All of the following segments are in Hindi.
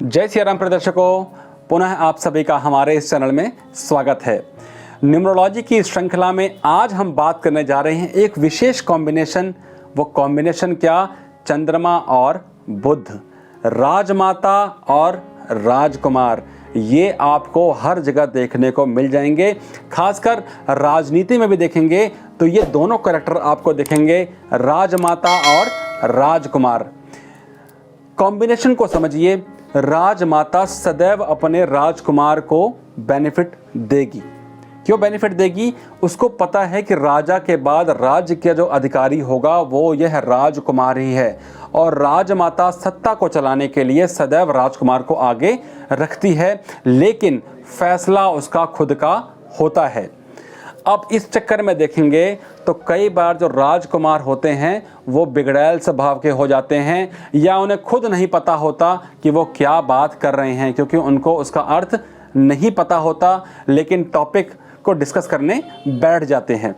जय सिया राम प्रदर्शकों, पुनः आप सभी का हमारे इस चैनल में स्वागत है। न्यूमरोलॉजी की इस श्रृंखला में आज हम बात करने जा रहे हैं एक विशेष कॉम्बिनेशन। वो कॉम्बिनेशन क्या? चंद्रमा और बुध, राजमाता और राजकुमार। ये आपको हर जगह देखने को मिल जाएंगे, खासकर राजनीति में भी देखेंगे तो ये दोनों कैरेक्टर आपको दिखेंगे, राजमाता और राजकुमार। कॉम्बिनेशन को समझिए। राजमाता सदैव अपने राजकुमार को बेनिफिट देगी। क्यों बेनिफिट देगी? उसको पता है कि राजा के बाद राज्य का जो अधिकारी होगा वो यह राजकुमार ही है, और राजमाता सत्ता को चलाने के लिए सदैव राजकुमार को आगे रखती है, लेकिन फैसला उसका खुद का होता है। अब इस चक्कर में देखेंगे तो कई बार जो राजकुमार होते हैं वो बिगड़ैल स्वभाव के हो जाते हैं, या उन्हें खुद नहीं पता होता कि वो क्या बात कर रहे हैं, क्योंकि उनको उसका अर्थ नहीं पता होता, लेकिन टॉपिक को डिस्कस करने बैठ जाते हैं।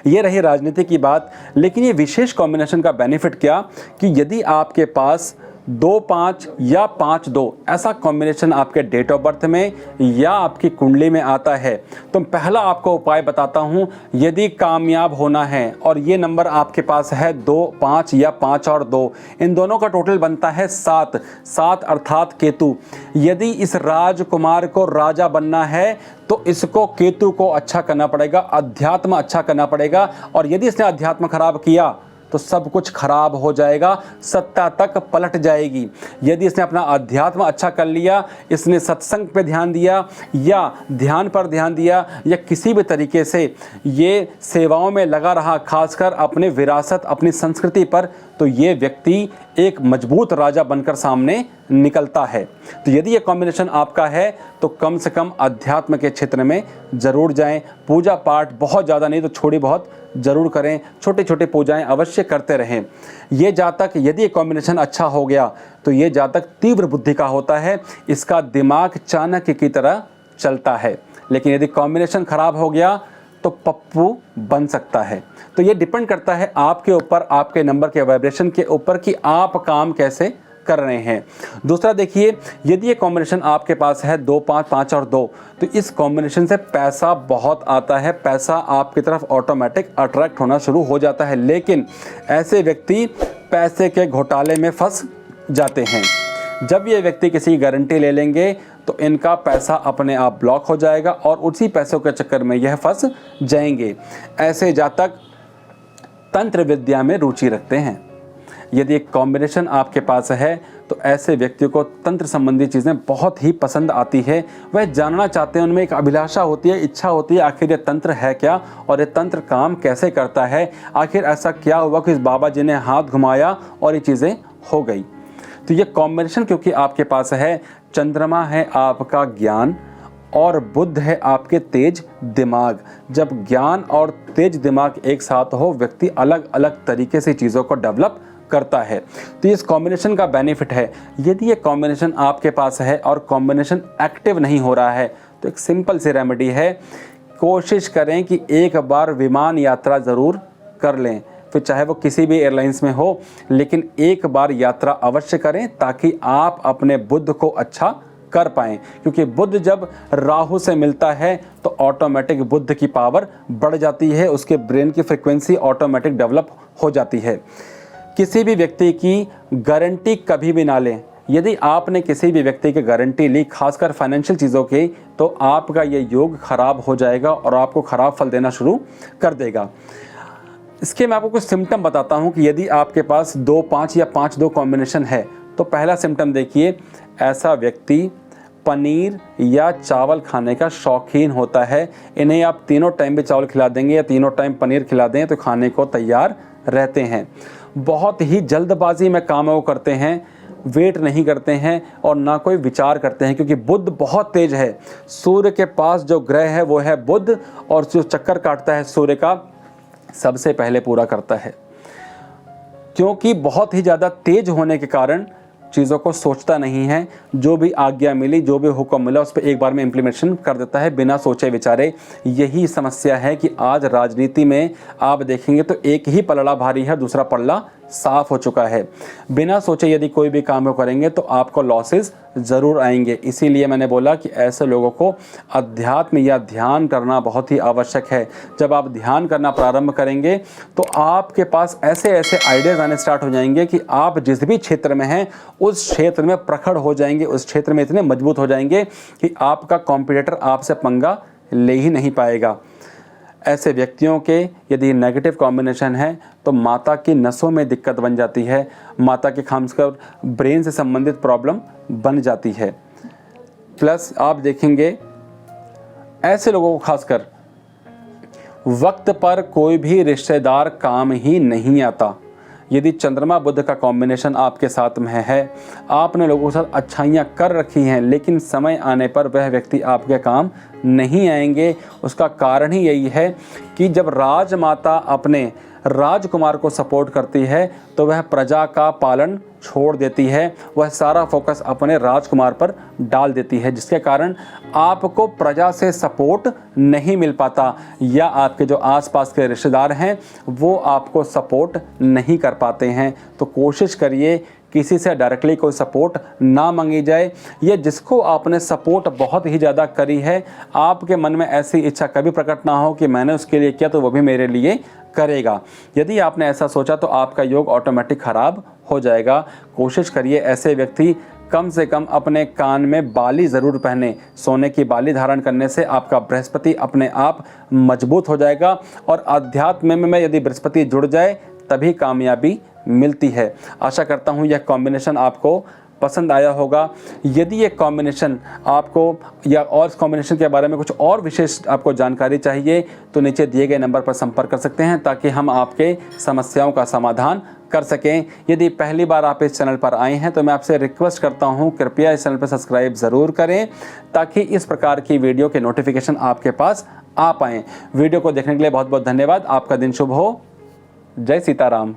ये रही राजनीति की बात। लेकिन ये विशेष कॉम्बिनेशन का बेनिफिट क्या कि यदि आपके पास 2-5 या 5-2 ऐसा कॉम्बिनेशन आपके डेट ऑफ बर्थ में या आपकी कुंडली में आता है, तो पहला आपको उपाय बताता हूँ। यदि कामयाब होना है और ये नंबर आपके पास है 2, 5 या 5 और 2, इन दोनों का टोटल बनता है 7। 7 अर्थात केतु। यदि इस राजकुमार को राजा बनना है तो इसको केतु को अच्छा करना पड़ेगा, अध्यात्म अच्छा करना पड़ेगा। और यदि इसने अध्यात्म खराब किया तो सब कुछ खराब हो जाएगा, सत्ता तक पलट जाएगी। यदि इसने अपना अध्यात्म अच्छा कर लिया, इसने सत्संग पे ध्यान दिया या ध्यान पर ध्यान दिया या किसी भी तरीके से ये सेवाओं में लगा रहा, खासकर अपने विरासत अपनी संस्कृति पर, तो ये व्यक्ति एक मजबूत राजा बनकर सामने निकलता है। तो यदि ये कॉम्बिनेशन आपका है तो कम से कम अध्यात्म के क्षेत्र में ज़रूर जाएं। पूजा पाठ बहुत ज़्यादा नहीं तो थोड़ी बहुत ज़रूर करें, छोटी छोटी पूजाएं अवश्य करते रहें। ये जातक, यदि ये कॉम्बिनेशन अच्छा हो गया तो ये जातक तीव्र बुद्धि का होता है, इसका दिमाग चाणक्य की तरह चलता है। लेकिन यदि कॉम्बिनेशन खराब हो गया तो पप्पू बन सकता है। तो ये डिपेंड करता है आपके ऊपर, आपके नंबर के वाइब्रेशन के ऊपर कि आप काम कैसे कर रहे हैं। दूसरा देखिए, यदि ये कॉम्बिनेशन आपके पास है 2, 5, 5 और 2, तो इस कॉम्बिनेशन से पैसा बहुत आता है, पैसा आपकी तरफ ऑटोमेटिक अट्रैक्ट होना शुरू हो जाता है। लेकिन ऐसे व्यक्ति पैसे के घोटाले में फंस जाते हैं। जब ये व्यक्ति किसी गारंटी ले लेंगे तो इनका पैसा अपने आप ब्लॉक हो जाएगा और उसी पैसों के चक्कर में यह फंस जाएंगे। ऐसे जातक तंत्र विद्या में रुचि रखते हैं। यदि एक कॉम्बिनेशन आपके पास है तो ऐसे व्यक्ति को तंत्र संबंधी चीज़ें बहुत ही पसंद आती है। वह जानना चाहते हैं, उनमें एक अभिलाषा होती है, इच्छा होती है, आखिर ये तंत्र है क्या और ये तंत्र काम कैसे करता है, आखिर ऐसा क्या हुआ कि इस बाबा जी ने हाथ घुमाया और ये चीज़ें हो गई। तो ये कॉम्बिनेशन क्योंकि आपके पास है, चंद्रमा है आपका ज्ञान और बुध है आपके तेज दिमाग। जब ज्ञान और तेज दिमाग एक साथ हो, व्यक्ति अलग अलग तरीके से चीज़ों को डेवलप करता है। तो इस कॉम्बिनेशन का बेनिफिट है। यदि ये कॉम्बिनेशन आपके पास है और कॉम्बिनेशन एक्टिव नहीं हो रहा है तो एक सिंपल सी रेमेडी है, कोशिश करें कि एक बार विमान यात्रा ज़रूर कर लें, फिर चाहे वो किसी भी एयरलाइंस में हो, लेकिन एक बार यात्रा अवश्य करें ताकि आप अपने बुध को अच्छा कर पाएँ। क्योंकि बुध जब राहु से मिलता है तो ऑटोमेटिक बुध की पावर बढ़ जाती है, उसके ब्रेन की फ्रिक्वेंसी ऑटोमेटिक डेवलप हो जाती है। किसी भी व्यक्ति की गारंटी कभी भी ना लें। यदि आपने किसी भी व्यक्ति की गारंटी ली, खासकर फाइनेंशियल चीज़ों की, तो आपका ये योग खराब हो जाएगा और आपको ख़राब फल देना शुरू कर देगा। इसके मैं आपको कुछ सिम्टम बताता हूँ कि यदि आपके पास 2, 5 या 5-2 कॉम्बिनेशन है तो पहला सिम्टम देखिए, ऐसा व्यक्ति पनीर या चावल खाने का शौकीन होता है। इन्हें आप तीनों टाइम भी चावल खिला देंगे या तीनों टाइम पनीर खिला दें तो खाने को तैयार रहते हैं। बहुत ही जल्दबाजी में कामों करते हैं, वेट नहीं करते हैं और ना कोई विचार करते हैं, क्योंकि बुध बहुत तेज है। सूर्य के पास जो ग्रह है वो है बुध, और जो चक्कर काटता है सूर्य का सबसे पहले पूरा करता है। क्योंकि बहुत ही ज़्यादा तेज होने के कारण चीज़ों को सोचता नहीं है, जो भी आज्ञा मिली, जो भी हुक्म मिला उस पर एक बार में इम्प्लीमेंटेशन कर देता है बिना सोचे विचारे। यही समस्या है कि आज राजनीति में आप देखेंगे तो एक ही पलड़ा भारी है, दूसरा पल्ला साफ हो चुका है। बिना सोचे यदि कोई भी काम को करेंगे तो आपको लॉसेस ज़रूर आएंगे। इसीलिए मैंने बोला कि ऐसे लोगों को अध्यात्म या ध्यान करना बहुत ही आवश्यक है। जब आप ध्यान करना प्रारंभ करेंगे तो आपके पास ऐसे ऐसे आइडियाज़ आने स्टार्ट हो जाएंगे कि आप जिस भी क्षेत्र में हैं उस क्षेत्र में प्रखर हो जाएंगे, उस क्षेत्र में इतने मजबूत हो जाएंगे कि आपका कॉम्पिटिटर आपसे पंगा ले ही नहीं पाएगा। ऐसे व्यक्तियों के यदि नेगेटिव कॉम्बिनेशन है तो माता की नसों में दिक्कत बन जाती है, माता के खासकर ब्रेन से संबंधित प्रॉब्लम बन जाती है। प्लस आप देखेंगे ऐसे लोगों को खासकर वक्त पर कोई भी रिश्तेदार काम ही नहीं आता। यदि चंद्रमा बुध का कॉम्बिनेशन आपके साथ में है, आपने लोगों के साथ अच्छाइयाँ कर रखी हैं, लेकिन समय आने पर वह व्यक्ति आपके काम नहीं आएंगे। उसका कारण ही यही है कि जब राजमाता अपने राजकुमार को सपोर्ट करती है तो वह प्रजा का पालन छोड़ देती है, वह सारा फोकस अपने राजकुमार पर डाल देती है, जिसके कारण आपको प्रजा से सपोर्ट नहीं मिल पाता या आपके जो आसपास के रिश्तेदार हैं वो आपको सपोर्ट नहीं कर पाते हैं। तो कोशिश करिए किसी से डायरेक्टली कोई सपोर्ट ना मांगी जाए। ये जिसको आपने सपोर्ट बहुत ही ज़्यादा करी है, आपके मन में ऐसी इच्छा कभी प्रकट ना हो कि मैंने उसके लिए किया तो वो भी मेरे लिए करेगा। यदि आपने ऐसा सोचा तो आपका योग ऑटोमेटिक ख़राब हो जाएगा। कोशिश करिए ऐसे व्यक्ति कम से कम अपने कान में बाली ज़रूर पहने। सोने की बाली धारण करने से आपका बृहस्पति अपने आप मजबूत हो जाएगा और अध्यात्म में यदि बृहस्पति जुड़ जाए तभी कामयाबी मिलती है। आशा करता हूँ यह कॉम्बिनेशन आपको पसंद आया होगा। यदि ये कॉम्बिनेशन आपको या और इस कॉम्बिनेशन के बारे में कुछ और विशेष आपको जानकारी चाहिए तो नीचे दिए गए नंबर पर संपर्क कर सकते हैं ताकि हम आपके समस्याओं का समाधान कर सकें। यदि पहली बार आप इस चैनल पर आए हैं तो मैं आपसे रिक्वेस्ट करता हूं कृपया इस चैनल पर सब्सक्राइब ज़रूर करें ताकि इस प्रकार की वीडियो के नोटिफिकेशन आपके पास आ पाएँ। वीडियो को देखने के लिए बहुत बहुत धन्यवाद। आपका दिन शुभ हो। जय सीताराम।